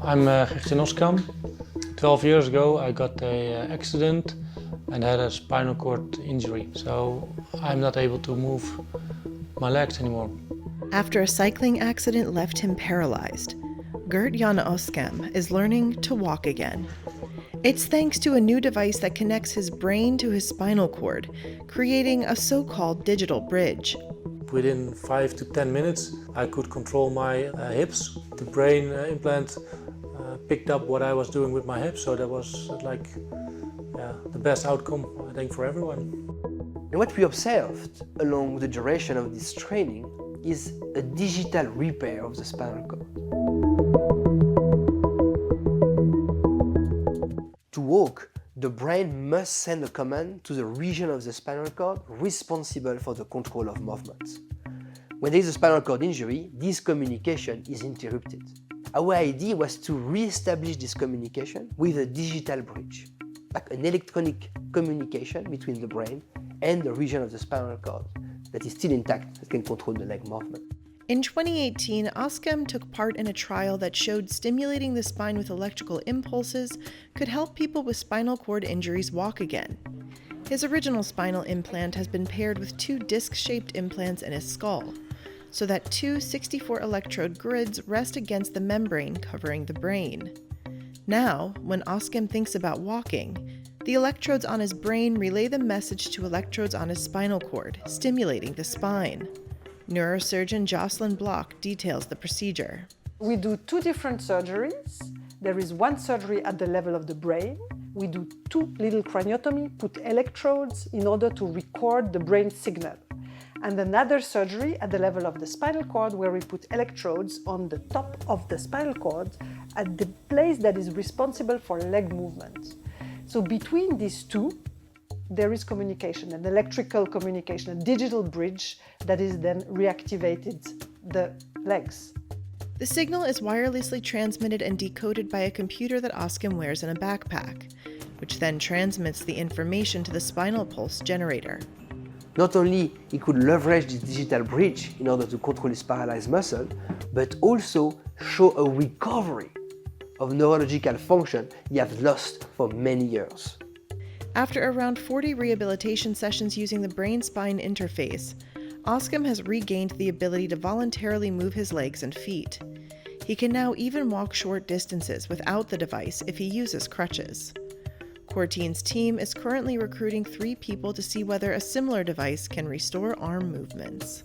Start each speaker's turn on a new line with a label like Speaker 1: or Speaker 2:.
Speaker 1: I'm Gertjan Oskam. 12 years ago I got an accident and had a spinal cord injury, so I'm not able to move my legs anymore.
Speaker 2: After a cycling accident left him paralyzed, Gertjan Oskam is learning to walk again. It's thanks to a new device that connects his brain to his spinal cord, creating a so-called digital bridge.
Speaker 1: Within 5 to 10 minutes I could control my hips. The brain implant picked up what I was doing with my hips, so that was like the best outcome, I think, for everyone.
Speaker 3: And what we observed along the duration of this training is a digital repair of the spinal cord. To walk, the brain must send a command to the region of the spinal cord responsible for the control of movement. When there is a spinal cord injury, this communication is interrupted. Our idea was to re-establish this communication with a digital bridge, like an electronic communication between the brain and the region of the spinal cord that is still intact, that can control the leg movement.
Speaker 2: In 2018, Oskam took part in a trial that showed stimulating the spine with electrical impulses could help people with spinal cord injuries walk again. His original spinal implant has been paired with 2 disc-shaped implants in his skull, so that 2 64-electrode grids rest against the membrane covering the brain. Now, when Oskam thinks about walking, the electrodes on his brain relay the message to electrodes on his spinal cord, stimulating the spine. Neurosurgeon Jocelyn Block details the procedure.
Speaker 4: We do 2 different surgeries. There is one surgery at the level of the brain. We do 2 little craniotomy, put electrodes in order to record the brain signal. And another surgery at the level of the spinal cord, where we put electrodes on the top of the spinal cord at the place that is responsible for leg movement. So between these 2, there is communication, an electrical communication, a digital bridge that is then reactivated the legs.
Speaker 2: The signal is wirelessly transmitted and decoded by a computer that Oskam wears in a backpack, which then transmits the information to the spinal pulse generator.
Speaker 3: Not only he could leverage this digital bridge in order to control his paralyzed muscle, but also show a recovery of neurological function he had lost for many years.
Speaker 2: After around 40 rehabilitation sessions using the brain-spine interface, Oskam has regained the ability to voluntarily move his legs and feet. He can now even walk short distances without the device if he uses crutches. Corteen's team is currently recruiting 3 people to see whether a similar device can restore arm movements.